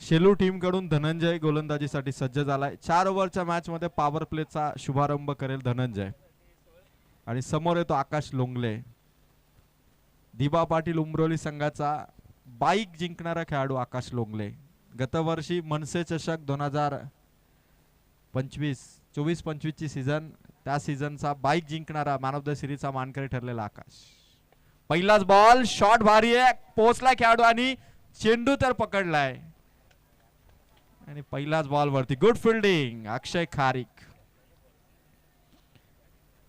Shelu team कडून धनंजय गोलंदाजीसाठी सज्ज झालाय। 4 ओव्हरच्या मॅच मध्ये पॉवर प्लेचा शुभारंभ करेल धनंजय आणि समोर येतो आकाश लोंगले। दिबा पाटील उमरोली संघाचा बाईक जिंकणारा खेळाडू आकाश लोंगले। गतवर्षी मनसे चषक 2024-25 ची सीझन, त्या सीझनचा बाईक जिंकणारा मॅन ऑफ द सिरीजचा मानकरी ठरलेला आकाश। पहिलाच बॉल, शॉट भारी आहे, पोहोचला खेळाडू आणि चेंडू तर पकडलाय आणि पहिलाच बॉल वरती गुड फिल्डिंग अक्षय खारीक।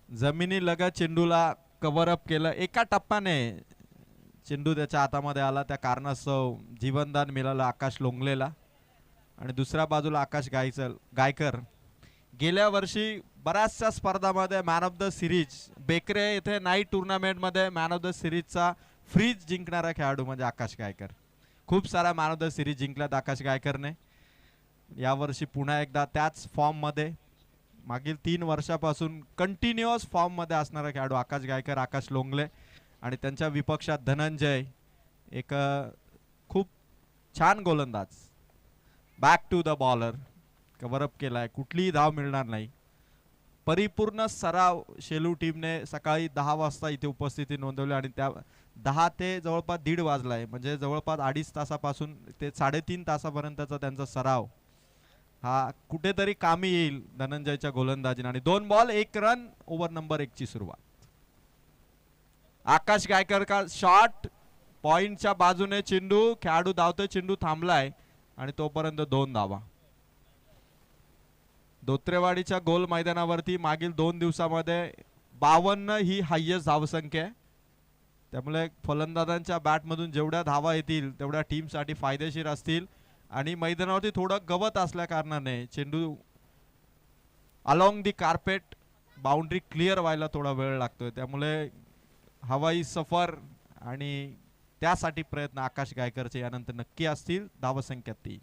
जमिनी लगत चेंडूला कव्हर अप केलं, एका टप्प्याने चेंडू त्याच्या हातामध्ये आला, त्या कारणास्तव जीवनदान मिळालं आकाश लोंगलेला। आणि दुसऱ्या बाजूला आकाश गायकर गेल्या वर्षी बऱ्याचशा स्पर्धामध्ये man of the series, Bekare येथे नाईट टुर्नामेंट मध्ये मॅन ऑफ द सिरीजचा फ्रीज जिंकणारा खेळाडू म्हणजे आकाश गायकर। खूप सारा मॅन ऑफ द सिरीज जिंकल्यात आकाश गायकरने। यावर्षी पुन्हा एकदा त्याच फॉर्म मध्ये मागील 3 वर्षापासून कंटिन्युअस फॉर्म मध्ये असणारा खेळाडू आकाश गायकर, आकाश लोंगले आणि त्यांच्या विपक्षात धनंजय, एक खूप छान गोलंदाज। Back to the bowler, cover up केलाय, कुठलीही धाव मिळणार नाही। परिपूर्ण सराव शेलू टीमने सकाळी 10 वाजता इथे उपस्थिती नोंदवली आणि त्या 10 ते जवळपास 1:30 वाजलाय, म्हणजे जवळपास 2.5 तासापासून ते 3.5 तासापर्यंतचा त्यांचा सराव हा कुठेतरी कामी येईल धनंजयच्या गोलंदाजीने। आणि 2 बॉल 1 रन, ओव्हर नंबर 1 ची सुरुवात। आकाश गायकर का शॉट, पॉइंटच्या बाजूने चेंडू, खेळाडू धावतोय, चेंडू थांबलाय आणि तोपर्यंत 2 धावा। धोत्रेवाडीच्या गोल मैदानावरती मागील 2 दिवसामध्ये 52 ही हायेस्ट धावसंख्या आहे। त्यामुळे फलंदाजांच्या बॅटमधून जेवढ्या धावा येतील तेवढ्या टीमसाठी फायदेशीर असतील। आणि मैदानावरती थोडं गवत असल्या कारणाने चेंडू along the carpet boundary clear व्हायला थोडा वेळ लागतोय, त्यामुळे हवाई सफर आणि त्यासाठी प्रयत्न आकाश गायकरचे यानंतर नक्की असतील। धावसंख्या 3।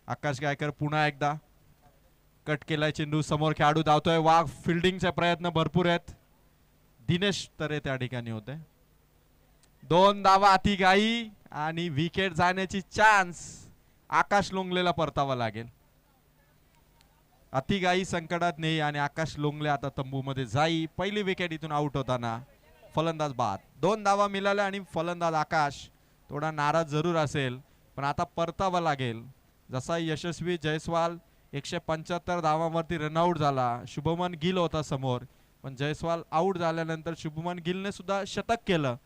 आकाश गायकर पुन्हा एकदा कट केलाय चेंडू, समोर खेळाडू धावतोय, वाघ फिल्डिंगचे प्रयत्न भरपूर आहेत, दिनेश तरे त्या ठिकाणी होते। 2 धावा अतिघाई आणि विकेट जाण्याची चान्स आकाश लोंगलेला परतावा लागेल। अतिघाई संकटात नाही आणि आकाश लोंगले आता तंबू मध्ये जाई। पहिली विकेट इथून आउट होताना फलंदाज बाद। 2 धावा मिळाल्या आणि फलंदाज आकाश थोडा नाराज जरूर असेल, पण आता परतावा लागेल। जसा यशस्वी जयस्वाल 175 धावांवरती रनआउट झाला, शुभमन गिल होता समोर, पण जयस्वाल आउट झाल्यानंतर शुभमन गिलने सुद्धा शतक केलं।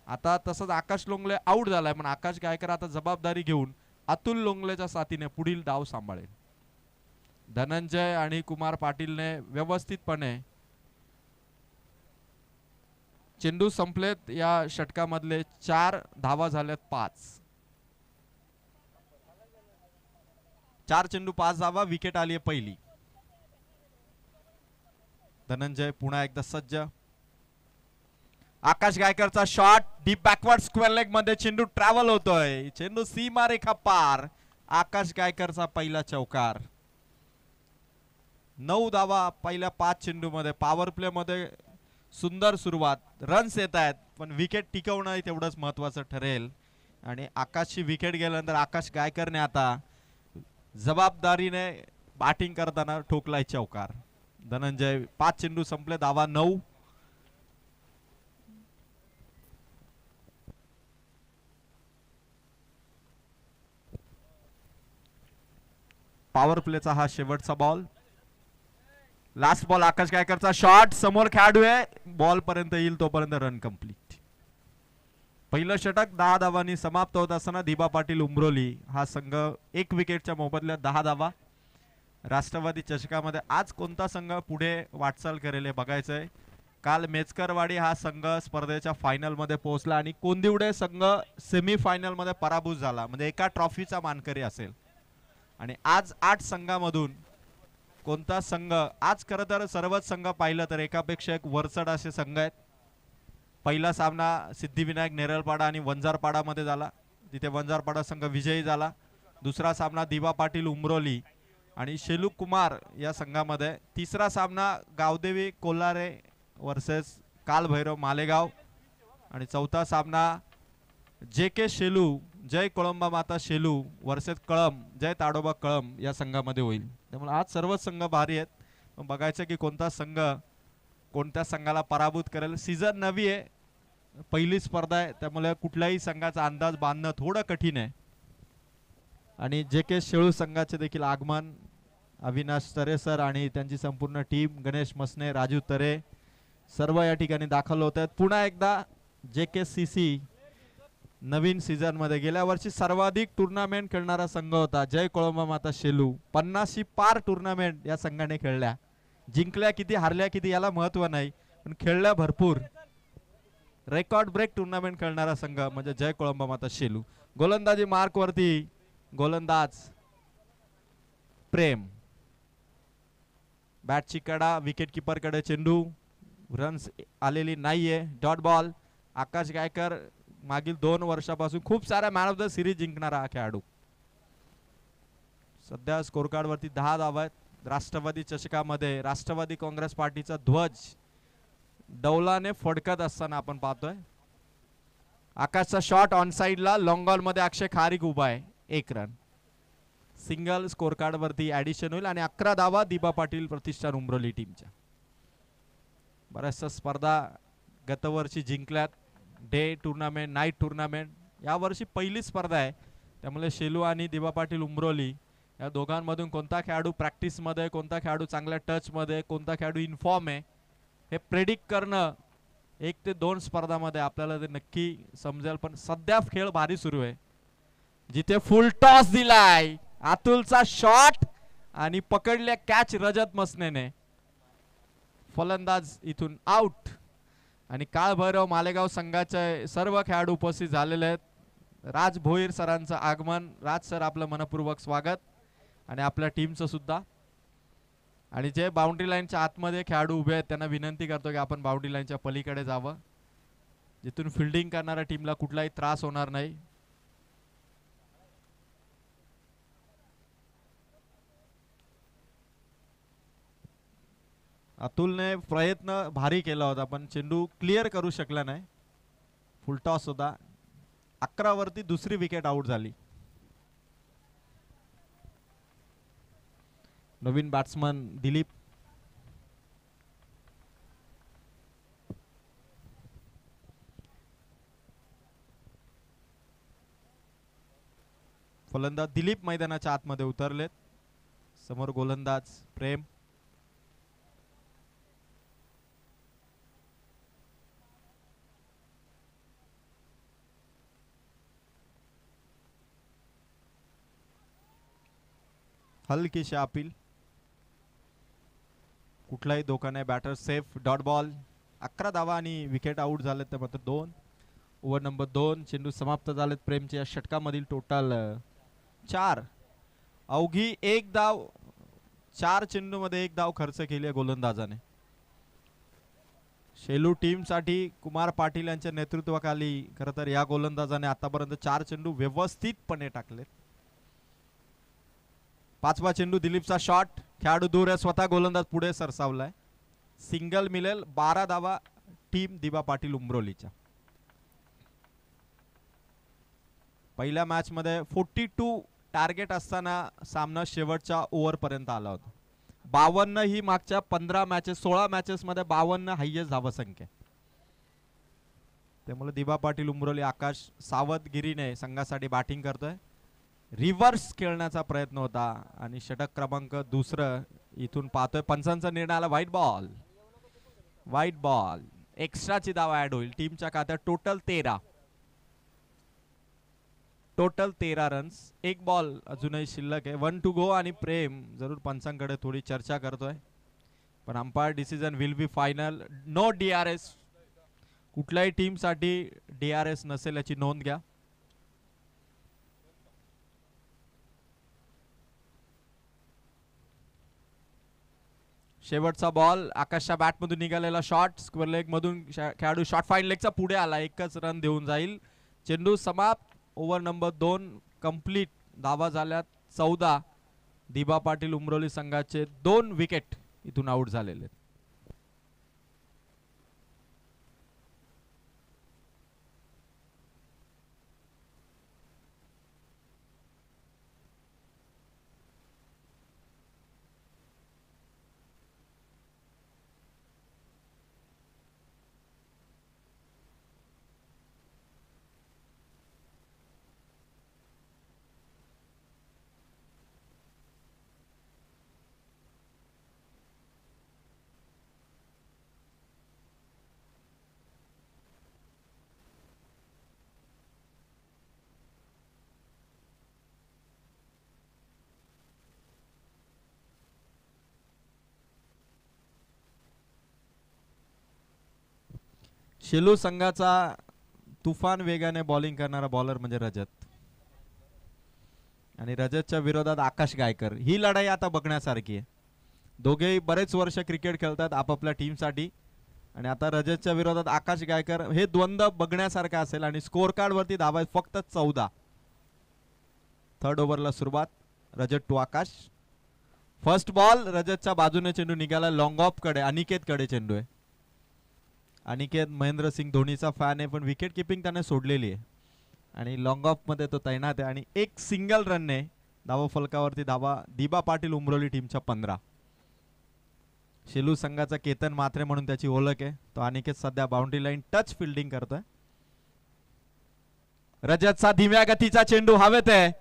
आता तसंच आकाश लोंगले आउट झालाय, पण आकाश गायकर आता जबाबदारी घेऊन अतुल लोंगलेच्या साथीने पुढील डाव सांभाळेल। धनंजय आणि कुमार पाटीलने व्यवस्थितपणे चेंडू संपलेत, या षटकामधले 4 धावा झाल्यात 5। 4 चेंडू 5 धावा, विकेट आली आहे पहिली। धनंजय पुन्हा एकदा सज्ज। आकाश गायकरचा shot deep backward square leg मध्ये चेंडू ट्रॅव्हल होतोय, चेंडू सीमा रेखा पार। आकाश गायकरचा पहिला चौकार। 9 धावा पहिल्या 5 चेंडू मध्ये। पॉवर प्ले मध्ये सुंदर सुरुवात, रन्स येत आहेत, पण विकेट टिकवणं तेवढंच महत्वाचं ठरेल। आणि आकाशची विकेट गेल्यानंतर आकाश गायकरने आता जबाबदारीने बॅटिंग करताना ठोकलाय चौकार। धनंजय 5 चेंडू संपले, धावा 9। पॉवर प्लेचा हा शेवटचा बॉल, लास्ट बॉल। आकाश गायकरचा शॉट, समोर खेळाडू आहे, बॉल पर्यंत येईल तोपर्यंत रन कंप्लीट। पहिलं षटक 10 धावांनी समाप्त होत असताना दिबा पाटील उमरोली हा संघ 1 विकेटच्या मोबदल्यात 10 धावा। राष्ट्रवादी चषकामध्ये आज कोणता संघ पुढे वाटचाल करेल हे बघायचंय। काल मेचकरवाडी हा संघ स्पर्धेच्या फायनल मध्ये पोहोचला आणि कोंदिवडे संघ सेमी फायनल मध्ये पराभूत झाला, म्हणजे एका ट्रॉफीचा मानकरी असेल। आणि आज 8 संघांमधून कोणता संघ, आज खरं तर सर्वच संघ पाहिलं तर एकापेक्षा एक वरचढ असे संघ आहेत। पहिला सामना सिद्धिविनायक नेरळपाडा आणि वंजारपाडा मध्ये झाला, तिथे वंजारपाडा संघ विजयी झाला। दुसरा सामना दिबा पाटील उमरोली आणि शेलू कुमार या संघामध्ये। तिसरा सामना गावदेवी कोल्हारे वर्सेस कालभैरव मालेगाव आणि चौथा सामना JK शेलू जय कोळंबा माता शेलू वर्सेस कळम जय ताडोबा कळम या संघामध्ये होईल. त्यामुळे आज सर्वच संघ भारी आहेत. पण बघायचं की कोणता संघ कोणत्या संघाला पराभूत करेल. सीझन नवी आहे, पहिली स्पर्धा आहे, त्यामुळे कुठल्याही संघाचा अंदाज बांधणं थोडं कठीण आहे. आणि जे के शेळू संघाचे देखील आगमन अविनाश तरे सर आणि त्यांची संपूर्ण टीम, गणेश मसने, राजू तरे सर्व या ठिकाणी दाखल होत आहेत. पुन्हा एकदा जे के सी सी नवीन सीझन मध्ये गेल्या वर्षी सर्वाधिक टुर्नामेंट खेळणारा संघ होता जय कोळंबा माता शेलू. 50 पार टुर्नामेंट या संघाने खेळल्या. जिंकल्या किती हारल्या किती याला महत्व नाही, पण खेळल्या भरपूर. रेकॉर्ड ब्रेक टुर्नामेंट खेळणारा संघ म्हणजे जय कोळंबा माता शेलू. गोलंदाजी मार्क वरती गोलंदाज प्रेम, बॅटची कडा, विकेट किपर कडे चेंडू, रन्स आलेली नाहीये. Dot ball. आकाश गायकर मागील 2 वर्षापासून खूप साऱ्या मॅन ऑफ द सिरीज जिंकणारा हा खेळाडू. सध्या स्कोर कार्ड वरती 10 धावा आहेत. राष्ट्रवादी चषकामध्ये राष्ट्रवादी काँग्रेस पार्टीचा ध्वज डौलाने फडकत असताना आपण पाहतोय. आकाशचा शॉट ऑन साइडला, लॉंग ऑन मध्ये अक्षय खारीक उभा आहे. 1 रन. सिंगल स्कोर कार्ड वरती ऍडिशन होईल आणि 11 धावा दिबा पाटील प्रतिष्ठान उमरोली टीमच्या. बऱ्याचशा स्पर्धा गतवर्षी जिंकल्यात. Day tournament, night tournament. यावर्षी पहिली स्पर्धा आहे, त्यामुळे शेलू आणि दिबा पाटील उमरोली या दोघांमधून कोणता खेळाडू प्रॅक्टिस मध्ये, कोणता खेळाडू चांगल्या टच मध्ये, कोणता खेळाडू इन्फॉर्म आहे हे प्रेडिक्ट करणं 1 ते 2 स्पर्धामध्ये आपल्याला ते नक्की समजेल. पण सध्या खेळ भारी सुरू आहे. जिथे फुल टॉस दिलाय, अतुलचा शॉट आणि पकडल्या कॅच रजत मसनेने. फलंदाज इथून आउट. आणि काळभैरव मालेगाव संघाचे सर्व खेळाडू उपस्थित झालेले आहेत. राज भोईर सरांचं आगमन. राज सर आपलं मनपूर्वक स्वागत आणि आपल्या टीमचं सुद्धा. आणि जे बाउंड्री लाईनच्या आतमध्ये खेळाडू उभे आहेत त्यांना विनंती करतो की आपण बाउंड्री लाईनच्या पलीकडे जावं, जिथून फिल्डिंग करणाऱ्या टीमला कुठलाही त्रास होणार नाही. अतुलने प्रयत्न भारी केला होता पण चेंडू क्लिअर करू शकला नाही. फुल टॉस होता. 11 वरती दुसरी विकेट आउट झाली. नवीन बॅट्समन दिलीप. फलंदाज दिलीप मैदानाच्या आतमध्ये उतरलेत. समोर गोलंदाज प्रेम. हलकीशी अपील. कुठलाही धोका नाही. Batter safe. Dot ball. 11 धावा आणि विकेट आउट झालेत. तर मात्र 2. Over number 2. चेंडू समाप्त झालेत. प्रेमच्या षटकामधील टोटल 4. अवघी 1 धाव. 4 चेंडू मध्ये 1 धाव खर्च केली आहे गोलंदाजाने. शेलू टीम साठी कुमार पाटील यांच्या नेतृत्वाखाली खरं तर या गोलंदाजाने आतापर्यंत 4 चेंडू व्यवस्थितपणे टाकले. 5वा चेंडू दिलीपचा शॉट. खेळाडू दूर आहे. स्वतः गोलंदाज पुढे सरसावलाय. सिंगल मिळेल. 12 धावा टीम दिबा पाटील उमरोलीच्या. पहिल्या मॅच मध्ये 42 टार्गेट असताना सामना शेवटच्या ओव्हर पर्यंत आला होता. 52 ही मागच्या 15 मॅचेस 16 मॅचेस मध्ये 52 हायएस्ट धावसंख्या. त्यामुळे दिबा पाटील उमरोली आकाश सावधगिरीने संघासाठी बॅटिंग करतोय. रिव्हर्स खेळण्याचा प्रयत्न होता आणि षटक क्रमांक 2 इथून पाहतोय. पंचांचा निर्णय आला. White ball. White ball. एक्स्ट्राची धाव ऍड होईल. टीमच्या खात्यात टोटल 13. Total 13 runs. 1 बॉल अजूनही शिल्लक आहे. 1 टू गो आणि प्रेम जरूर पंचांकडे थोडी चर्चा करतोय. पण umpire decision will be final. No DRS. कुठल्याही टीम साठी DRS नसेल याची नोंद घ्या. शेवटचा बॉल. आकाशच्या बॅटमधून निघालेला शॉट. स्क्वेअर लेग मधून खेळाडू शॉट फाईन लेगचा पुढे आला. 1च रन देऊन जाईल. चेंडू समाप्त. Over number 2 complete. धावा झाल्यात 14. दिबा पाटील उमरोली संघाचे 2 विकेट इथून आउट झालेले. शेलू संघाचा तुफान वेगाने बॉलिंग करणारा बॉलर म्हणजे रजत, आणि रजतच्या विरोधात आकाश गायकर. ही लढाई आता बघण्यासारखी आहे. दोघेही बरेच वर्ष क्रिकेट खेळतात आपापल्या टीमसाठी, आणि आता रजतच्या विरोधात आकाश गायकर. हे द्वंद्व बघण्यासारखं असेल. आणि स्कोर कार्ड वरती धावा फक्त 14. थर्ड ओव्हरला सुरुवात. Rajat to Akash. First ball. रजतच्या बाजूने चेंडू निघाला लॉंग ऑफ कडे. अनिकेत कडे चेंडू आहे. अनिकेत महेंद्रसिंग धोनीचा फॅन आहे, पण विकेट किपिंग त्याने सोडलेली आहे आणि लॉंग ऑफ मध्ये तो तैनात आहे. आणि एक सिंगल रनने धावा फलकावरती धावा. दिबा पाटील उमरोली टीमच्या 15. शेलू संघाचा केतन मात्रे म्हणून त्याची ओळख आहे. तो अनिकेत सध्या बाउंड्री लाईन टच फिल्डिंग करतोय. रजतचा धीम्या गतीचा चेंडू हवेत आहे.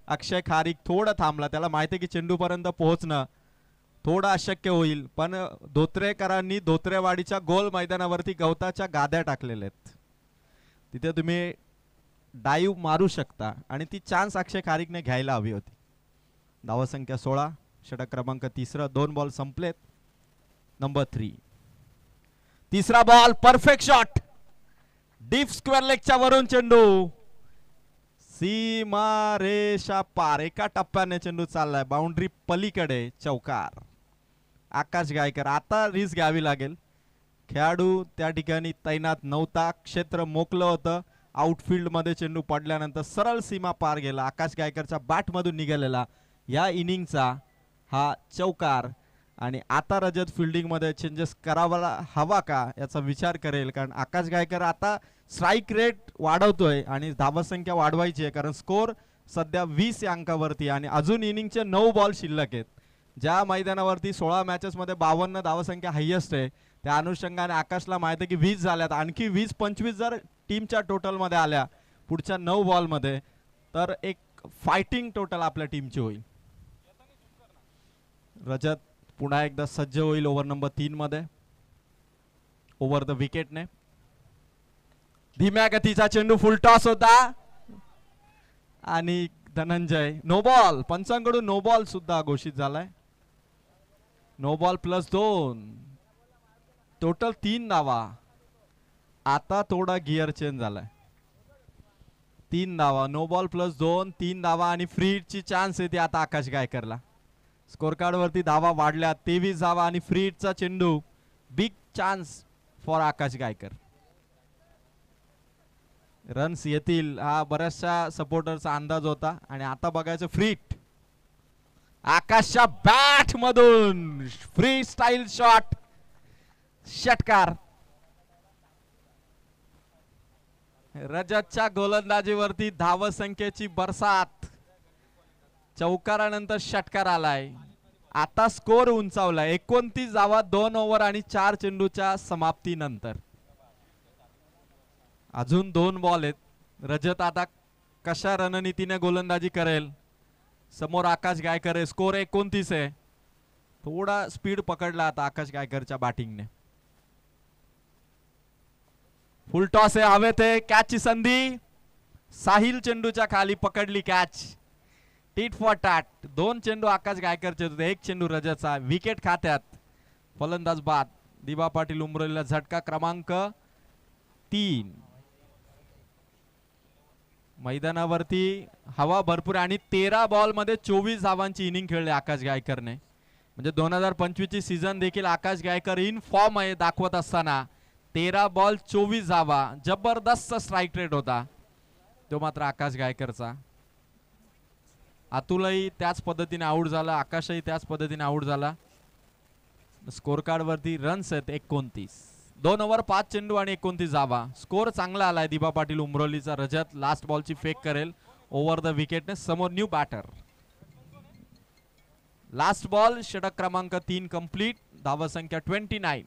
अक्षय खारीक थोडं थांबला. त्याला माहिती आहे की चेंडू पर्यंत पोहोचणं थोडं अशक्य होईल, पण धोत्रेकरांनी धोत्रेवाडीच्या गोल मैदानावरती गवताच्या गाद्या टाकलेल्या आहेत. तिथे तुम्ही डाईव्ह मारू शकता, आणि ती चान्स अक्षय खारीकने घ्यायला हवी होती. धावा संख्या 16. षटक क्रमांक 3. 2 बॉल संपलेत. नंबर 3. तिसरा ball. Perfect shot. Deep square लेगच्या वरून चेंडू सीमा रेषा पार. एका टप्प्याने चेंडू चाललाय बाउंड्री पलीकडे. चौकार. आकाश गायकर. आता रिस्क घ्यावी लागेल. खेळाडू त्या ठिकाणी तैनात नव्हता. क्षेत्र मोकलं होतं. आउटफील्ड मध्ये चेंडू पडल्यानंतर सरळ सीमा पार गेला. आकाश गायकरच्या बॅट मधून निघालेला या इनिंगचा हा चौकार. आणि आता रजत फिल्डिंग मध्ये चेंजेस करावा हवा का याचा विचार करेल, कारण आकाश गायकर आता स्ट्राईक रेट वाढवतोय आणि धावा संख्या वाढवायची आहे, कारण स्कोर सध्या 20 या अंकावरती आणि अजून इनिंगचे 9 बॉल शिल्लक आहेत. ज्या मैदानावरती 16 मॅचेस मध्ये 52 धावा संख्या हायेस्ट आहे, त्या अनुषंगाने आकाशला माहिती आहे की 20 झाल्यात. आणखी 20-25 जर टीमच्या टोटल मध्ये आल्या पुढच्या 9 बॉल मध्ये, तर एक फायटिंग टोटल आपल्या टीमची होईल. रजत पुन्हा एकदा सज्ज होईल ओव्हर नंबर 3 मध्ये. ओव्हर द विकेटने धीम्या गतीचा चेंडू फुल टॉस होता आणि धनंजय नो बॉल. पंचांकडून नो बॉल सुद्धा घोषित झालाय. No ball +2. टोटल 3 धावा. आता थोडा गिअर चेंज झालाय. 3 धावा. No ball +2. 3 धावा आणि फ्री हिटची चान्स येते आता आकाश गायकरला. स्कोर कार्ड वरती धावा वाढल्या. 23 धावा आणि फ्री हिटचा चेंडू. Big chance for Akash Gaikar. Runs येतील हा बऱ्याचशा सपोर्टरचा अंदाज होता. आणि आता बघायचं फ्री हिट. आकाशच्या बॅट मधून फ्री स्टाईल शॉट. षटकार. रजतच्या गोलंदाजीवरती धाव संख्येची बरसात. चौकारानंतर षटकार आलाय. आता स्कोर उंचावलाय. 29 धावा 2 ओव्हर आणि 4 चेंडूच्या समाप्तीनंतर. अजून 2 बॉल आहेत. रजत आता कशा रणनीतीने गोलंदाजी करेल. समोर आकाश गायकर आहे. स्कोर 29 आहे. थोडा स्पीड पकडला आता आकाश गायकरच्या बॅटिंगने. फुल टॉस आहे. हवेत आहे. कॅचची संधी. साहिल चेंडूच्या खाली पकडली कॅच. Tit for tat. 2 चेंडू आकाश गायकरचे होते. 1 चेंडू रजतचा. विकेट खात्यात. फलंदाज बाद. दिबा पाटील उमरोलीला झटका क्रमांक 3. मैदानावरती हवा भरपूर आणि 13 बॉल मध्ये 24 धावांची इनिंग खेळली आकाश गायकरने. म्हणजे 2025 ची सीझन देखील आकाश गायकर इन फॉर्म आहे दाखवत असताना. 13 बॉल 24 धावा. जबरदस्त स्ट्राईक रेट होता तो मात्र आकाश गायकरचा. अतुलही त्याच पद्धतीने आउट झाला. आकाशही त्याच पद्धतीने आउट झाला. स्कोर कार्ड वरती रन्स आहेत 29. 2 ओव्हर 5 चेंडू आणि 29 धावा. स्कोर चांगला आलाय दिबा पाटील उमरोलीचा. रजत लास्ट बॉलची फेक करेल ओव्हर द विकेटने. समोर न्यू बॅटर. Last ball. षटक क्रमांक 3 कंप्लीट. धावा संख्या 29.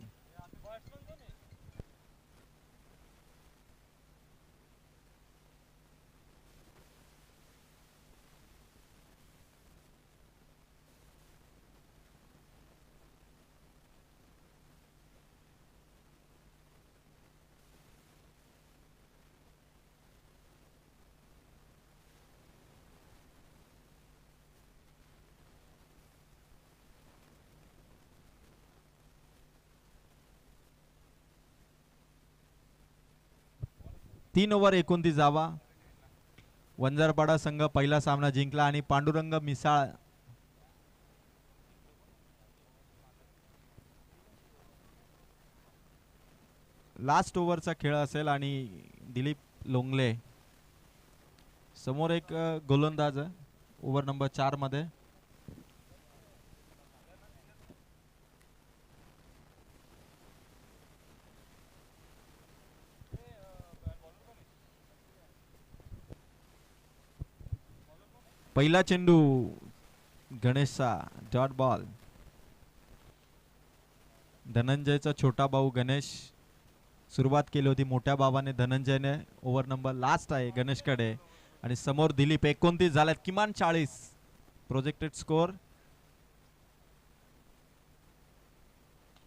3 ओव्हर 29 धावा. वंजारपाडा संघ पहिला सामना जिंकला आणि पांडुरंग मिसाळ लास्ट ओव्हरचा खेळ असेल आणि दिलीप लोंगले समोर एक गोलंदाज ओव्हर नंबर 4 मध्ये. पहिला चेंडू गणेशचा डॉट बॉल. धनंजयचा छोटा भाऊ गणेश सुरुवात केली होती मोठ्या भावाने धनंजयने. ओव्हर नंबर लास्ट आहे गणेशकडे आणि समोर दिलीप. 29 झाल्यात, किमान 40 प्रोजेक्टेड स्कोर.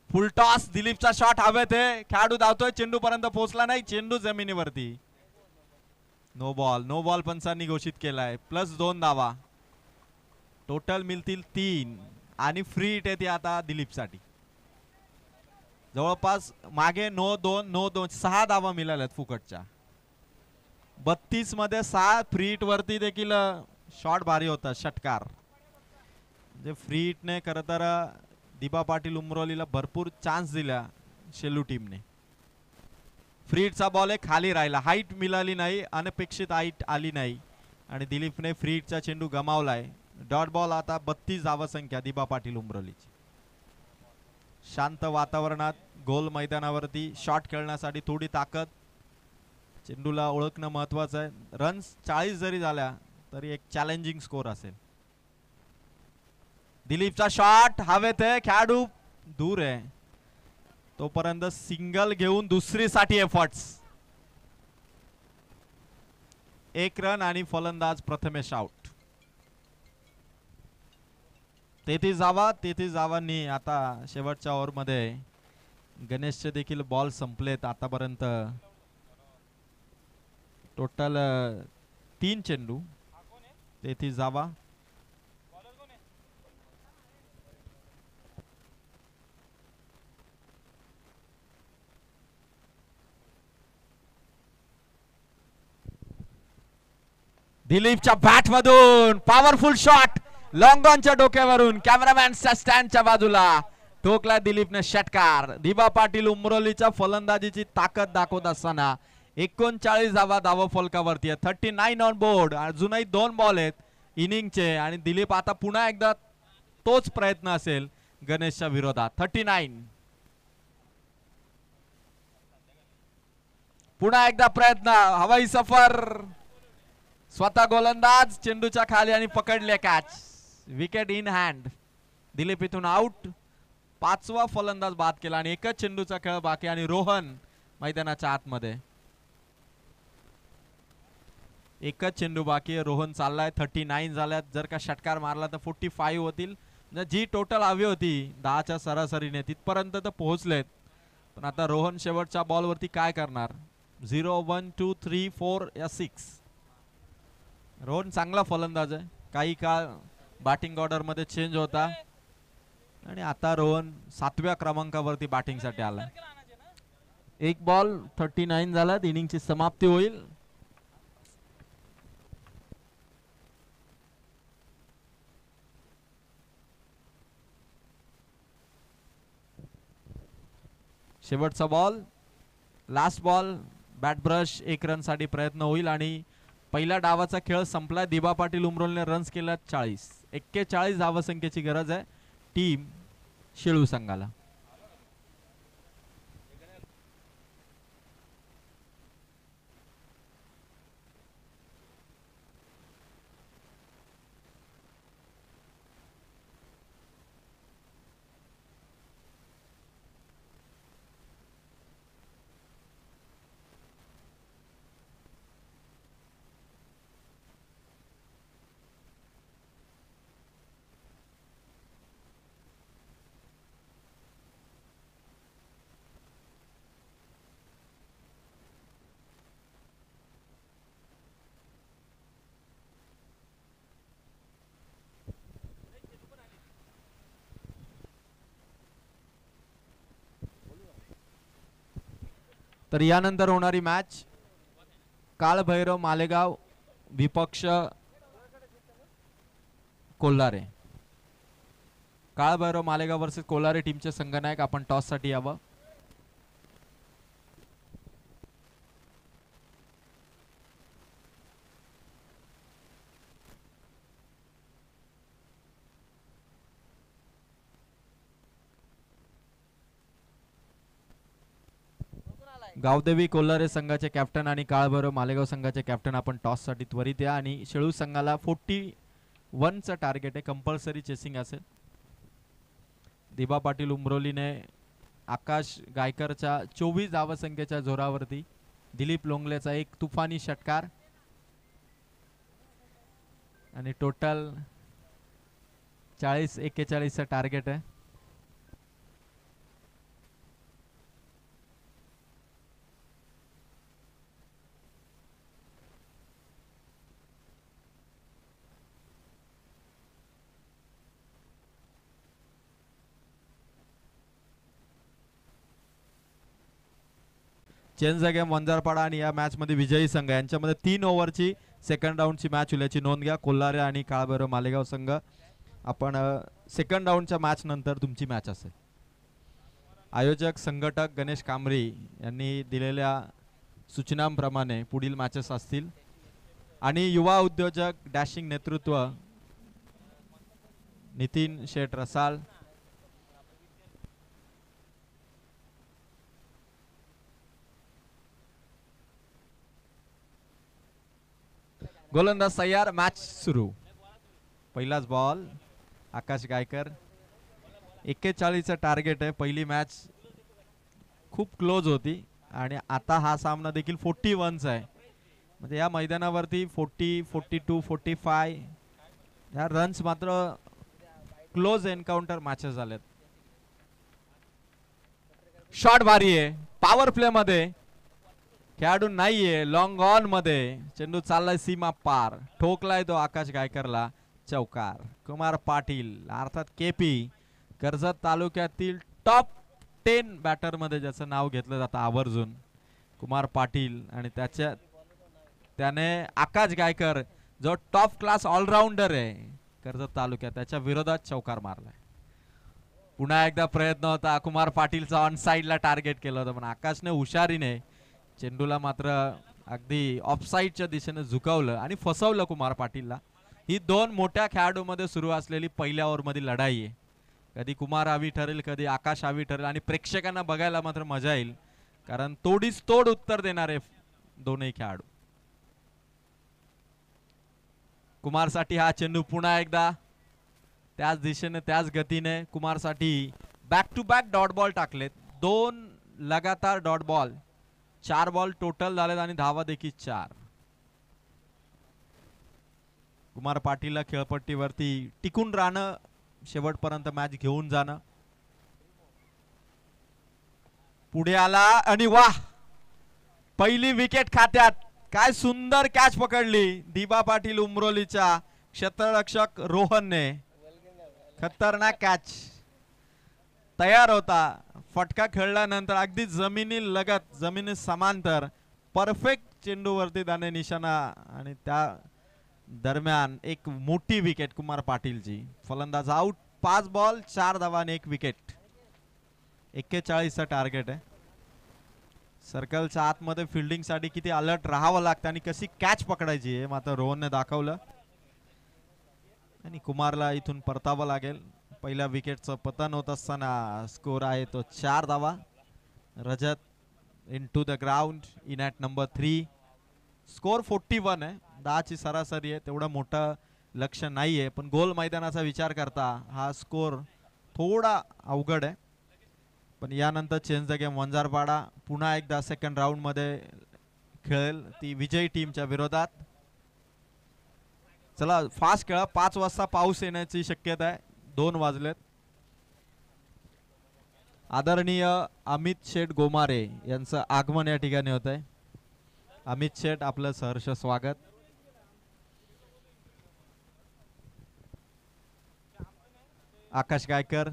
Full toss. दिलीपचा शॉट हवेत आहे. खेळाडू धावतोय, चेंडू पर्यंत पोहोचला नाही. चेंडू जमिनीवरती. No ball. नो बॉल पंचांनी घोषित केलाय. +2 धावा. टोटल मिळतील 3 आणि फ्री हिट येते आता दिलीपसाठी. जवळपास मागे 9-2 6 धावा मिळाल्यात फुकटच्या. 32 मध्ये 6 फ्री हिट वरती देखील शॉट भारी होता. षटकार म्हणजे फ्री हिटने खरं तर दिबा पाटील उमरोलीला भरपूर चान्स दिला शेलू टीमने. फ्री हिटचा बॉल आहे, खाली राहिला. हाईट मिळाली नाही, अनपेक्षित हाईट आली नाही आणि दिलीपने फ्री हिटचा चेंडू गमावलाय. Dot ball. आता 32 धावा संख्या दिबा पाटील उमरोलीची. शांत वातावरणात गोल मैदानावरती शॉट खेळण्यासाठी थोडी ताकद. चेंडूला ओळखणं महत्वाचं आहे. रन्स 40 जरी झाल्या तरी एक चॅलेंजिंग स्कोर असेल. दिलीपचा शॉट हवेत आहे. खेळाडू दूर आहे. तोपर्यंत सिंगल घेऊन दुसरीसाठी एफर्ट्स. 1 रन आणि फलंदाज प्रथमेश आउट. 33 धावांनी आता शेवटच्या ओव्हर मध्ये गणेशचे देखील बॉल संपलेत. आतापर्यंत टोटल 3 चेंडू 33 धावा. दिलीपच्या बॅट मधून पॉवरफुल शॉट. लॉंग ऑनच्या डोक्यावरून कॅमेरामॅनच्या स्टँडच्या बाजूला ठोकला दिलीपने षटकार. दिबा पाटील उमरोलीच्या फलंदाजीची ताकद दाखवत असताना 39 धावा धाव फलकावरती आहे. 39 ऑन बोर्ड. अजूनही 2 बॉल आहेत इनिंगचे आणि दिलीप आता पुन्हा एकदा तोच प्रयत्न असेल गणेशच्या विरोधात. 39. पुन्हा एकदा प्रयत्न. हवाई सफर. स्वतः गोलंदाज चेंडूच्या खाली आणि पकडले catch. Wicket in hand. Dilip इथून आउट. 5वा फलंदाज बाद केला आणि एकच चेंडूचा खेळ बाकी आणि रोहन मैदानाच्या आतमध्ये. एकच चेंडू बाकी आहे. रोहन चाललाय. 39 झाल्यात. जर का षटकार मारला तर 45 होतील. जी टोटल हवी होती 10च्या सरासरीने तिथपर्यंत तर पोहोचलेत. पण आता रोहन शेवटच्या बॉल वरती काय करणार. 0 1 2 3 4 या 6. रोहन चांगला फलंदाज आहे. काही काळ बॅटिंग ऑर्डर मध्ये चेंज होता आणि आता रोहन 7व्या क्रमांकावरती बॅटिंग साठी आला. 1 बॉल 39 झाला. इनिंगची समाप्ती होईल. शेवटचा ball. Last ball. Bat brush. 1 run साठी प्रयत्न होईल आणि पहिल्या डावाचा खेळ संपला. दिबा पाटील उमरोलीने रन्स केला 40. 41 धावसंख्येची गरज आहे टीम शेळू संघाला. तर यानंतर होणारी मॅच काळभैरव मालेगाव विपक्ष कोल्हारे. काळभैरव मालेगाव वर्सेस कोल्हारे टीमचे संघनायक आपण टॉस साठी यावं. गावदेवी कोल्हारे संघाचे कॅप्टन आणि काळभैरव मालेगाव संघाचे कॅप्टन आपण टॉस साठी त्वरित या. आणि शेळू संघाला 41 चं टार्गेट आहे. कंपल्सरी चेसिंग असेल. दिबा पाटील उमरोलीने आकाश गायकरच्या 24 धावसंख्येच्या जोरावरती दिलीप लोंगलेचा एक तुफानी षटकार आणि टोटल 40-41 चं टार्गेट आहे. चेंज द गेम वंजारपाडा आणि या मॅच मध्ये विजयी संघ यांच्यामध्ये 3 ओव्हरची सेकंड राऊंडची मॅच होईल याची नोंद घ्या. कोल्हारे आणि काळभैरव मालेगाव संघ आपण सेकंड राऊंडच्या मॅच नंतर तुमची मॅच असेल. आयोजक संघटक गणेश कांबरी यांनी दिलेल्या सूचनांप्रमाणे पुढील मॅचेस असतील. आणि युवा उद्योजक डॅशिंग नेतृत्व नितीन शेठ रसाल, गोलंदाज तयार. मॅच सुरू. पहिलाच बॉल आकाश गायकर. 41 चं टार्गेट आहे. पहिली मॅच खूप क्लोज होती आणि आता हा सामना देखील 41 चा आहे. म्हणजे या मैदानावरती 40, 42, 45 या रन्स मात्र क्लोज एन्काउंटर मॅचेस झालेत. शॉट भारी आहे. पॉवर प्ले मध्ये खेळाडू नाहीये. लॉंग ऑन मध्ये चेंडू चाललाय सीमा पार. ठोकलाय तो आकाश गायकरला. चौकार. कुमार पाटील अर्थात केपी कर्जत तालुक्यातील टॉप 10 बॅटर मध्ये ज्याचं नाव घेतलं जातं आवर्जून कुमार पाटील. आणि त्याने आकाश गायकर जो टॉप क्लास ऑलराऊंडर आहे कर्जत तालुक्यात त्याच्या विरोधात चौकार मारलाय. पुन्हा एकदा प्रयत्न होता कुमार पाटीलचा ऑन साइडला टार्गेट केलं होतं पण आकाशने हुशारीने चेंडूला मात्र अगदी ऑफसाईडच्या दिशेने झुकवलं आणि फसवलं कुमार पाटीलला. ही दोन मोठ्या खेळाडूंमध्ये सुरू असलेली पहिल्या ओव्हर मध्ये लढाई आहे. कधी कुमार हवी ठरेल कधी आकाश हवी ठरेल आणि प्रेक्षकांना बघायला मात्र मजा येईल कारण तोडीस तोड उत्तर देणारे दोन्ही खेळाडू. कुमारसाठी हा चेंडू पुन्हा एकदा त्याच दिशेने त्याच गतीने कुमारसाठी back to back dot ball टाकलेत. 2 लगातार डॉट बॉल. 4 बॉल टोटल झालेत आणि धावा देखील 4. कुमार पाटीलला खेळपट्टीवरती टिकून राहणं शेवटपर्यंत मॅच घेऊन जाणं. पुढे आला आणि वाह पहिली विकेट खात्यात. काय सुंदर कॅच पकडली दिबा पाटील उमरोलीच्या क्षेत्ररक्षक रोहनने. खतरनाक कॅच तयार होता. फटका खेळल्यानंतर अगदी जमिनी लगत जमिनी समांतर परफेक्ट चेंडूवरती त्याने निशाणा आणि त्या दरम्यान एक मोठी विकेट कुमार पाटीलची. फलंदाज आउट. 5 बॉल 4 धावा आणि 1 विकेट. 41 चा टार्गेट आहे. सर्कलच्या आतमध्ये फिल्डिंग साठी किती अलर्ट राहावं लागतं आणि कशी कॅच पकडायची हे मात्र रोहनने दाखवलं आणि कुमारला इथून परतावं लागेल. पहिल्या विकेटचं पतन होत असताना स्कोर आहे तो 4 धावा. Rajat into the ground in at number 3. Score 41 आहे. 10 ची सरासरी आहे. तेवढं मोठं लक्ष नाहीये पण गोल मैदानाचा विचार करता हा स्कोर थोडा अवघड आहे. पण यानंतर चेंज द गेम वंजारपाडा पुन्हा एकदा सेकंड राऊंड मध्ये खेळेल ती विजयी टीमच्या विरोधात. चला फास्ट खेळा. 5 वाजता पाऊस येण्याची शक्यता आहे. 2 वाजलेत. आदरणीय अमित शेठ गोमारे यांचं आगमन या ठिकाणी होत आहे. अमित शेठ आपलं सहर्ष स्वागत. आकाश गायकर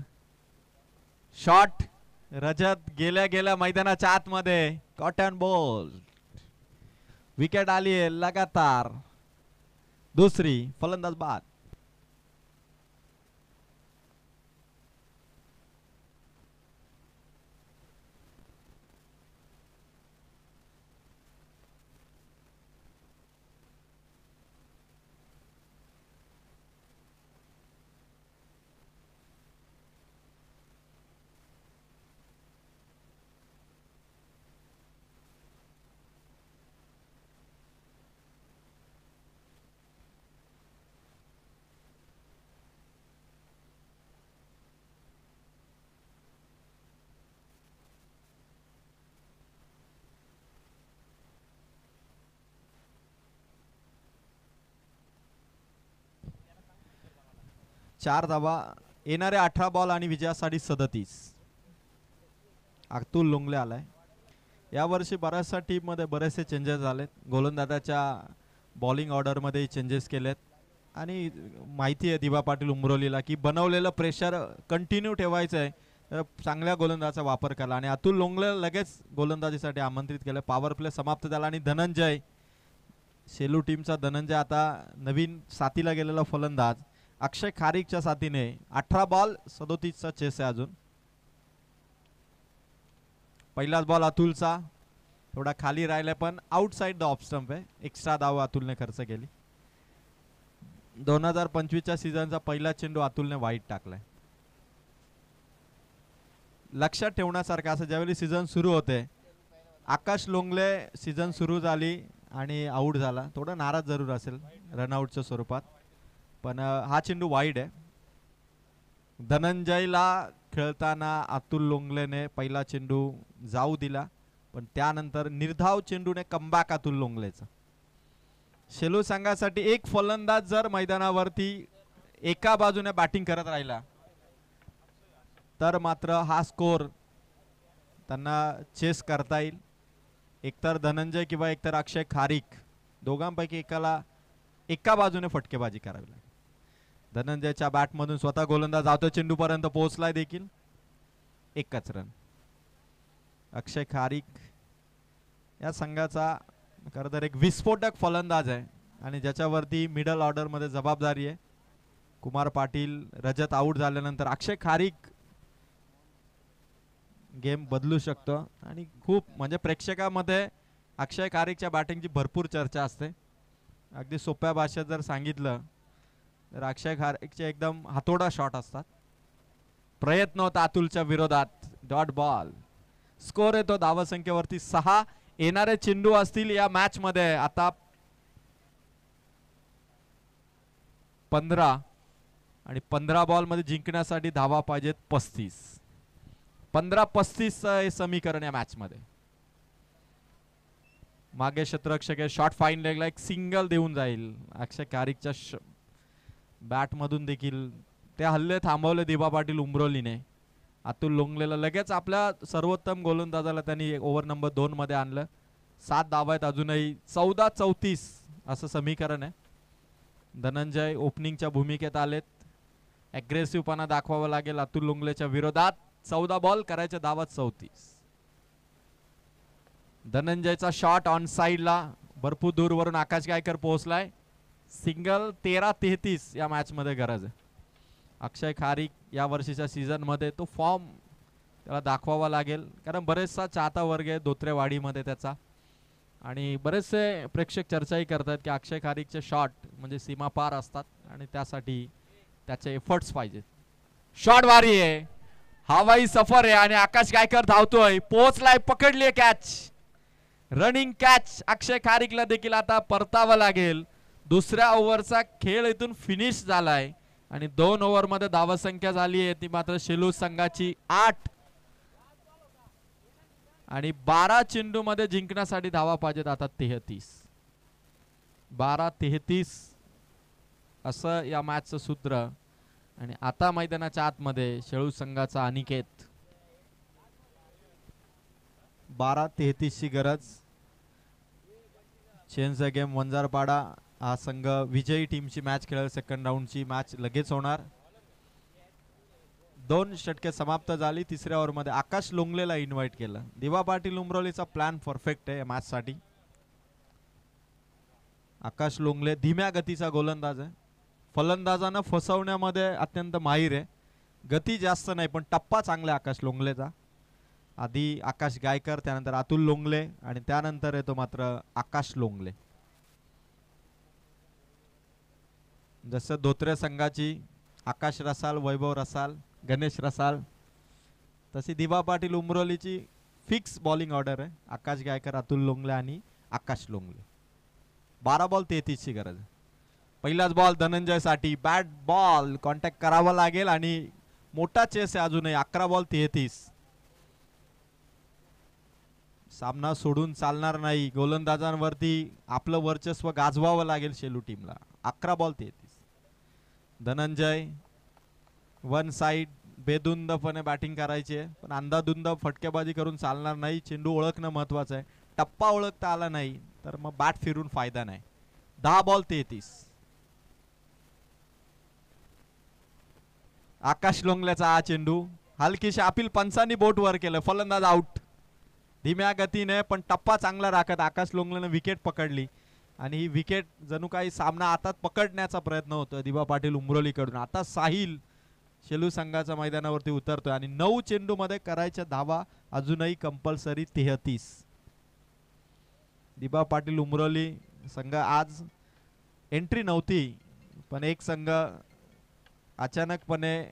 शॉट. रजत गेल्या गेल्या मैदानाच्या आतमध्ये कॉटन बॉल. विकेट आली आहे लगातार दुसरी, फलंदाज बाद. चार धावा, येणारे 18 बॉल आणि विजयासाठी 37. अतुल लोंगले आलाय. या वर्षी बऱ्याचशा टीम मध्ये बरेचसे चेंजेस झालेत. गोलंदाजाच्या बॉलिंग ऑर्डर मध्ये चेंजेस केलेत आणि माहिती आहे दिवा पाटील उमरोलीला की बनवलेलं प्रेशर कंटिन्यू ठेवायचं आहे. चांगल्या गोलंदाजाचा वापर केला आणि अतुल लोंगले लगेच गोलंदाजीसाठी आमंत्रित केलं. पॉवर प्ले समाप्त झाला आणि धनंजय, शेलू टीमचा धनंजय आता नवीन साथीला गेलेला फलंदाज अक्षय खारीकच्या साथीने 18 बॉल 37चा चेस आहे अजून. पहिलाच बॉल अतुलचा थोडा खाली राहिलाय पण आउटसाइड द ऑफ स्टंप आहे. एक्स्ट्रा धाव अतुलने खर्च केली. 2025च्या सीझनचा पहिला चेंडू अतुलने वाईट टाकलाय. लक्षात ठेवण्यासारखं असं ज्यावेळी सीझन सुरू होते आकाश लोंगले सीझन सुरू झाली आणि आउट झाला, थोडा नाराज जरूर असेल रनआउटच्या स्वरूपात, पण हा चेंडू वाईड आहे. धनंजयला खेळताना अतुल लोंगलेने पहिला चेंडू जाऊ दिला पण त्यानंतर निर्धाव चेंडूने कमबॅक अतुल लोंगलेचा. शेलू संघासाठी एक फलंदाज जर मैदानावरती एका बाजूने बॅटिंग करत राहिला तर मात्र हा स्कोर त्यांना चेस करता येईल. एकतर धनंजय किंवा एकतर अक्षय खारीक दोघांपैकी एकाला एका बाजूने फटकेबाजी करावी लागेल. धनंजयच्या बॅटमधून स्वतः गोलंदाज धावतो, चेंडूपर्यंत पोहोचलाय देखील, एकच रन. अक्षय खारीक या संघाचा खरं तर एक विस्फोटक फलंदाज आहे आणि ज्याच्यावरती मिडल ऑर्डर मध्ये जबाबदारी आहे. कुमार पाटील, रजत आउट झाल्यानंतर अक्षय खारीक गेम बदलू शकतो आणि खूप म्हणजे प्रेक्षकामध्ये अक्षय खारीकच्या बॅटिंगची भरपूर चर्चा असते. अगदी सोप्या भाषेत जर सांगितलं तर अक्षय खारीकचे एकदम हातोडा शॉट असतात. प्रयत्न होता अतुलच्या विरोधात, डॉट बॉल. स्कोर येतो धावसंख्येवरती 6. येणारे चेंडू असतील या मॅच मध्ये आता 15 आणि 15 बॉल मध्ये जिंकण्यासाठी धावा पाहिजेत 35. 15-35 हे समीकरण या मॅच मध्ये. मागे क्षेत्ररक्षक शॉट फाईन लेगला एक सिंगल देऊन जाईल. अक्षय खारीकच्या बॅट मधून देखील ते हल्ले थांबवले दिबा पाटील उमरोलीने. अतुल लोंगलेला लगेच आपल्या सर्वोत्तम गोलंदाजाला त्यांनी ओव्हर नंबर 2 मध्ये आणलं. 7 धावा आहेत अजूनही. 14-34 असं समीकरण आहे. धनंजय ओपनिंगच्या भूमिकेत आलेत. अग्रेसिव्हपणा दाखवावा लागेल अतुल लोंगलेच्या विरोधात. 14 बॉल करायचे धावा 34. धनंजयचा शॉट ऑन साइडला भरपूर दूरवरून आकाश गायकर पोहोचलाय. सिंगल. 13-33 या मॅच मध्ये गरज आहे. अक्षय खारीक या वर्षीच्या सीझन मध्ये तो फॉर्म त्याला दाखवावा लागेल कारण बरेचसा चाहता वर्ग आहे धोत्रेवाडीमध्ये त्याचा आणि बरेचसे प्रेक्षक चर्चाही करतात की अक्षय खारीकचे शॉट म्हणजे सीमा पार असतात आणि त्यासाठी त्याचे एफर्ट्स पाहिजेत. शॉट वारी आहे, हवाई सफर आहे आणि आकाश गायकर धावतोय, पोहोचलाय, पकडली कॅच, रनिंग कॅच. अक्षय खारीकला देखील आता परतावा लागेल. दुसऱ्या ओव्हरचा खेळ इथून फिनिश झालाय आणि 2 ओव्हर मध्ये धावसंख्या झाली आहे ती मात्र शेलू संघाची 8 आणि 12 चेंडू मध्ये जिंकण्यासाठी धावा पाहिजेत आता 33. 12-33 असं या मॅचचं सूत्र आणि आता मैदानाच्या आतमध्ये शेळू संघाचा अनिकेत. 12-33 ची गरज. Change the game. वंजारपाडा हा संघ विजयी टीमची मॅच खेळेल. सेकंड राऊंडची मॅच लगेच होणार. 2 षटके समाप्त झाली. तिसऱ्या ओव्हर मध्ये आकाश लोंगलेला इन्व्हाइट केलं. दिवा पाटील उमरोलीचा प्लॅन परफेक्ट आहे या मॅच साठी. आकाश लोंगले धीम्या गतीचा गोलंदाज आहे. फलंदाजांना फसवण्यामध्ये अत्यंत माहीर आहे. गती जास्त नाही पण टप्पा चांगला आकाश लोंगलेचा. आधी आकाश गायकर, त्यानंतर अतुल लोंगले आणि त्यानंतर येतो मात्र आकाश लोंगले. जसं धोत्रे संघाची आकाश रसाल, वैभव रसाल, गणेश रसाल, तशी दिबा पाटील उमरोलीची फिक्स बॉलिंग ऑर्डर आहे. आकाश गायकर, अतुल लोंगले आणि आकाश लोंगले. 12 बॉल 33 ची गरज आहे. पहिलाच बॉल धनंजय साठी. बॅट बॉल कॉन्टॅक्ट करावा लागेल आणि मोठा चेस आहे अजूनही. 11 बॉल 33. सामना सोडून चालणार नाही. गोलंदाजांवरती आपलं वर्चस्व गाजवावं लागेल शेलू टीमला. 11 बॉल 33. धनंजय वन साइड बेधुंदपणे बॅटिंग करायची आहे, पण अंधाधुंद फटकेबाजी करून चालणार नाही. चेंडू ओळखणं महत्वाचं आहे. टप्पा ओळखता आला नाही तर मग बॅट फिरून फायदा नाही. 10 बॉल 33. आकाश लोंगल्याचा हा चेंडू हलकीशी अपील पंचांनी बोट वर केलं. फलंदाज आउट. धीम्या गतीने पण टप्पा चांगला राखत आकाश लोंगलेने विकेट पकडली आणि ही विकेट जणू काही सामना आता पकडण्याचा प्रयत्न होतो दिबा पाटील उमरोलीकडून. आता साहिल शेलू संघाच्या मैदानावरती उतरतोय आणि 9 चेंडू मध्ये करायच्या धावा अजूनही कंपल्सरी 33. दिबा पाटील उमरोली संघ आज एंट्री नव्हती, पण एक संघ अचानकपणे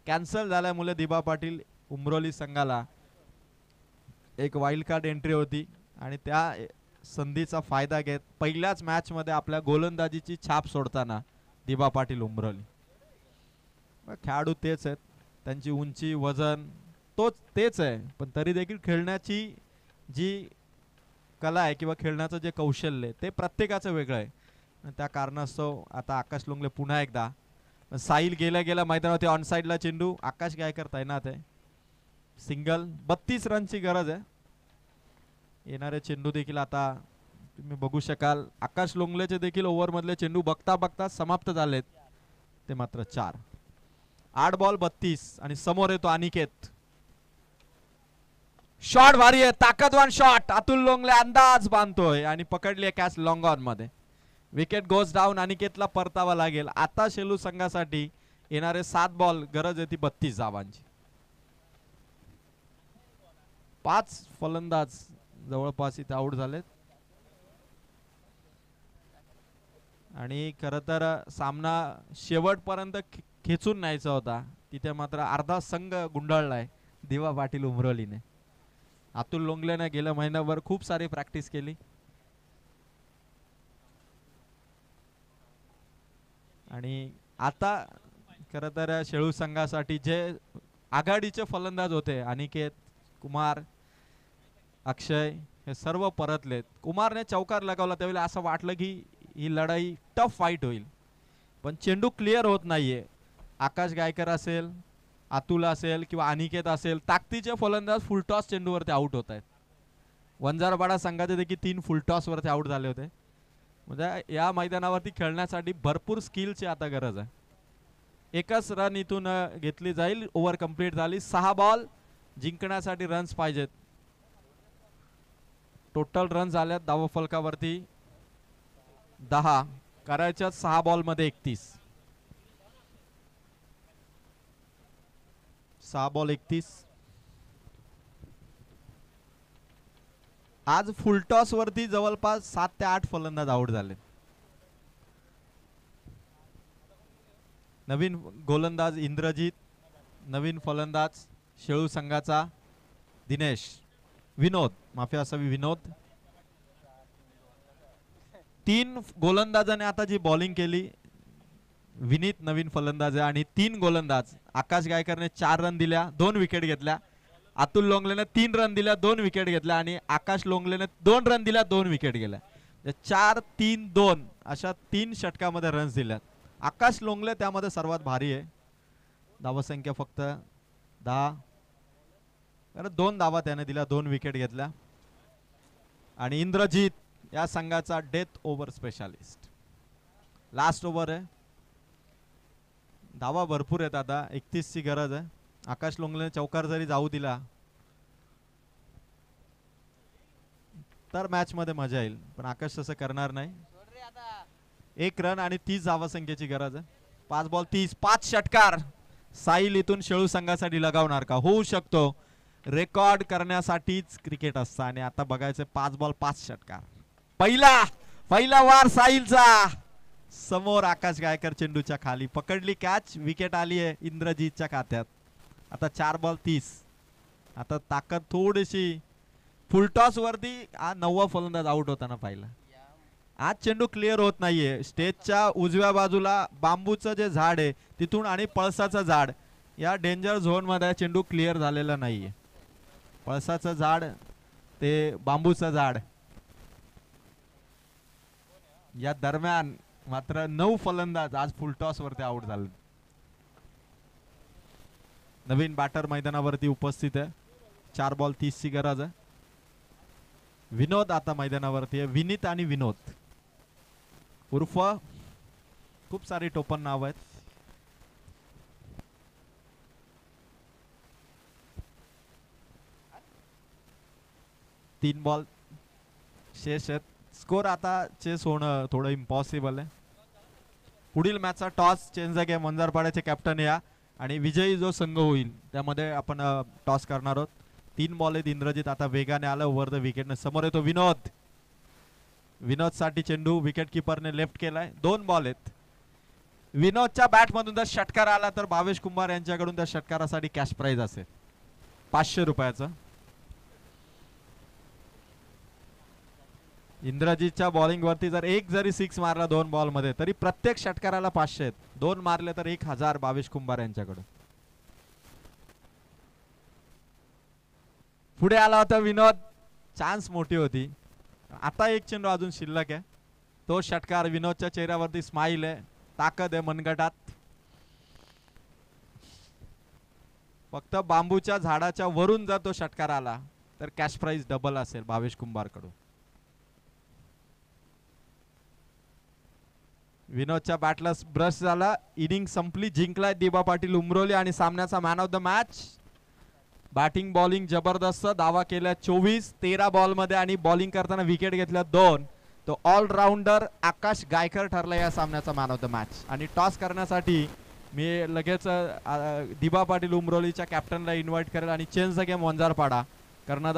कॅन्सल झाल्यामुळे दिबा पाटील उमरोली संघाला एक वाईल्ड कार्ड एंट्री होती आणि त्या संधीचा फायदा घेत पहिल्याच मॅच मध्ये आपल्या गोलंदाजीची छाप सोडताना दिबा पाटील उमरोली. खेळाडू तेच आहेत, त्यांची उंची वजन तेच आहे, पण तरी देखील खेळण्याची जी कला आहे किंवा खेळण्याचं जे कौशल्य आहे ते प्रत्येकाचं वेगळं आहे. त्या कारणास्तव आता आकाश लोंगले पुन्हा एकदा. साहिल गेल्या गेल्या मैदानावरती ऑन साइडला चेंडू. आकाश गायकर तैनात आहे. सिंगल. 32 रनची गरज आहे. येणारे चेंडू देखील आता तुम्ही बघू शकाल. आकाश लोंगलेचे देखील ओव्हर मधले चेंडू बघता बघता समाप्त झालेत, ते मात्र 4. 8 बॉल 32 आणि समोर येतो अनिकेत. शॉट भारी आहे, ताकदवान शॉट. अतुल लोंगले अंदाज बांधतोय आणि पकडली कॅच लॉंग ऑन मध्ये. Wicket goes down. अनिकेतला परतावा लागेल. आता शेलू संघासाठी येणारे 7 बॉल गरज आहे ती 32 धावांची. 5 फलंदाज जवळपास इथे आउट झालेत आणि खरं तर सामना शेवटपर्यंत खेचून न्यायचा होता, तिथे मात्र अर्धा संघ गुंडाळलाय दिवा पाटील उमरोलीने. अतुल लोंगलेने गेल्या महिन्याभर खूप सारी प्रॅक्टिस केली आणि आता खरं तर शेळू संघासाठी जे आघाडीचे फलंदाज होते अनिकेत, कुमार, अक्षय हे सर्व परतलेत. कुमारने चौकार लगावला त्यावेळेला असं वाटलं की ही लढाई टफ फाईट होईल, पण चेंडू क्लिअर होत नाहीये. आकाश गायकर असेल, अतुल असेल किंवा अनिकेत असेल, ताकदीचे फलंदाज फुलटॉस चेंडूवरती आउट होत आहेत. वंजारपाडा संघाचे देखील 3 फुलटॉस वरती आउट झाले होते. म्हणजे या मैदानावरती खेळण्यासाठी भरपूर स्किलची आता गरज आहे. एकच रन इथून घेतली जाईल. ओव्हर कंप्लीट झाली. 6 बॉल जिंकण्यासाठी रन्स पाहिजेत. टोटल रन झाल्यात धावा फलकावरती 10. करायच्या 6 बॉल मध्ये 31. 6 बॉल 31. आज फुलटॉस वरती जवळपास 7 ते 8 फलंदाज आउट झाले. नवीन गोलंदाज इंद्रजीत, नवीन फलंदाज शेळू संघाचा विनोद असावी विनोद. 3 गोलंदाजाने आता जी बॉलिंग केली, विनीत नवीन फलंदाज आहे आणि 3 गोलंदाज. आकाश गायकरने 4 रन दिल्या, 2 विकेट घेतल्या. अतुल लोंगलेने 3 रन दिल्या, 2 विकेट घेतल्या आणि आकाश लोंगलेने 2 रन दिल्या, 2 विकेट गेल्या. 4-3-2 अशा 3 षटकामध्ये रन्स दिल्यात. आकाश लोंगले त्यामध्ये सर्वात भारी आहे. धावसंख्या फक्त 10. 2 धावा त्याने दिल्या, 2 विकेट घेतल्या. आणि इंद्रजीत या संघाचा death over specialist. Last over आहे. धावा भरपूर आहेत आता. 31 ची गरज आहे. आकाश लोंगलेने चौकार जरी जाऊ दिला तर मॅच मध्ये मजा येईल, पण आकाश तसं करणार नाही. 1 रन आणि 30 धावसंख्येची गरज आहे. 5 बॉल 30, 5 षटकार. साहिल इथून शेळू संघासाठी लगावणार का? होऊ शकतो. रेकॉर्ड करण्यासाठीच क्रिकेट असतं आणि आता बघायचं 5 बॉल 5 षटकार. पहिला वार साहिलचा. समोर आकाश गायकर चेंडूच्या खाली पकडली कॅच. विकेट आली आहे इंद्रजीतच्या खात्यात. आता 4 बॉल 30. आता ताकद थोडीशी फुलटॉस वरती. 9वा फलंदाज आउट होताना पाहिला. आज चेंडू क्लिअर होत नाहीये. स्टेजच्या उजव्या बाजूला बांबूचं जे झाड आहे तिथून आणि पळसाचं झाड या डेंजर झोन मध्ये चेंडू क्लिअर झालेला नाहीये. पळसाचं झाड ते बांबूचं झाड या दरम्यान मात्र 9 फलंदाज आज फुलटॉस वरती आउट झाले. नवीन बॅटर मैदानावरती उपस्थित आहे. 4 बॉल 30 ची गरज आहे. विनोद आता मैदानावरती आहे. विनीत आणि विनोद उर्फ खूप सारी टोपण नाव आहेत. तीन बॉल शेष आहेत. स्कोर आता चेस होणं थोडं इम्पॉसिबल आहे. पुढील मॅचचा टॉस चेंज द गेम. वंजारपाड्याचे कॅप्टन या आणि विजयी जो संघ होईल त्यामध्ये आपण टॉस करणार आहोत. 3 बॉल आहेत. इंद्रजित आता वेगाने आलं ओव्हर द विकेटने. समोर येतो विनोद. विनोद साठी चेंडू विकेट किपरने लेफ्ट केलाय. 2 बॉल आहेत. विनोदच्या बॅट मधून जर षटकार आला तर भावेश कुंभार यांच्याकडून त्या षटकारासाठी कॅश प्राइज असेल 500 रुपयाचं. इंद्रजीतच्या बॉलिंग वरती जर एक जरी 6 मारला 2 बॉल मध्ये तरी प्रत्येक षटकाराला 500 आहेत. 2 मारले तर 1000 भावेश कुंभार यांच्याकडून. पुढे आला होता विनोद. चान्स मोठी होती. आता एक चेंडू अजून शिल्लक आहे. तो षटकार. विनोदच्या चेहऱ्यावरती स्माइल आहे. ताकद आहे मनगटात. फक्त बांबूच्या झाडाच्या वरून जर तो षटकार आला तर कॅश प्राइज डबल असेल भावेश कुंभार कडून. विनोदच्या बॅटला ब्रश झाला. इनिंग संपली. जिंकलाय दिबा पाटील उमरोली आणि सामन्याचा man of the match. Batting bowling जबरदस्त. दावा केल्या 24. 13 बॉल मध्ये आणि बॉलिंग करताना विकेट घेतल्या 2. तो ऑलराऊंडर आकाश गायकर ठरला या सामन्याचा मॅन ऑफ द मॅच. आणि टॉस करण्यासाठी मी लगेच दिबा पाटील उमरोलीच्या कॅप्टनला इन्व्हाइट करेल आणि चेंज द गेम वंजारपाडा करणार.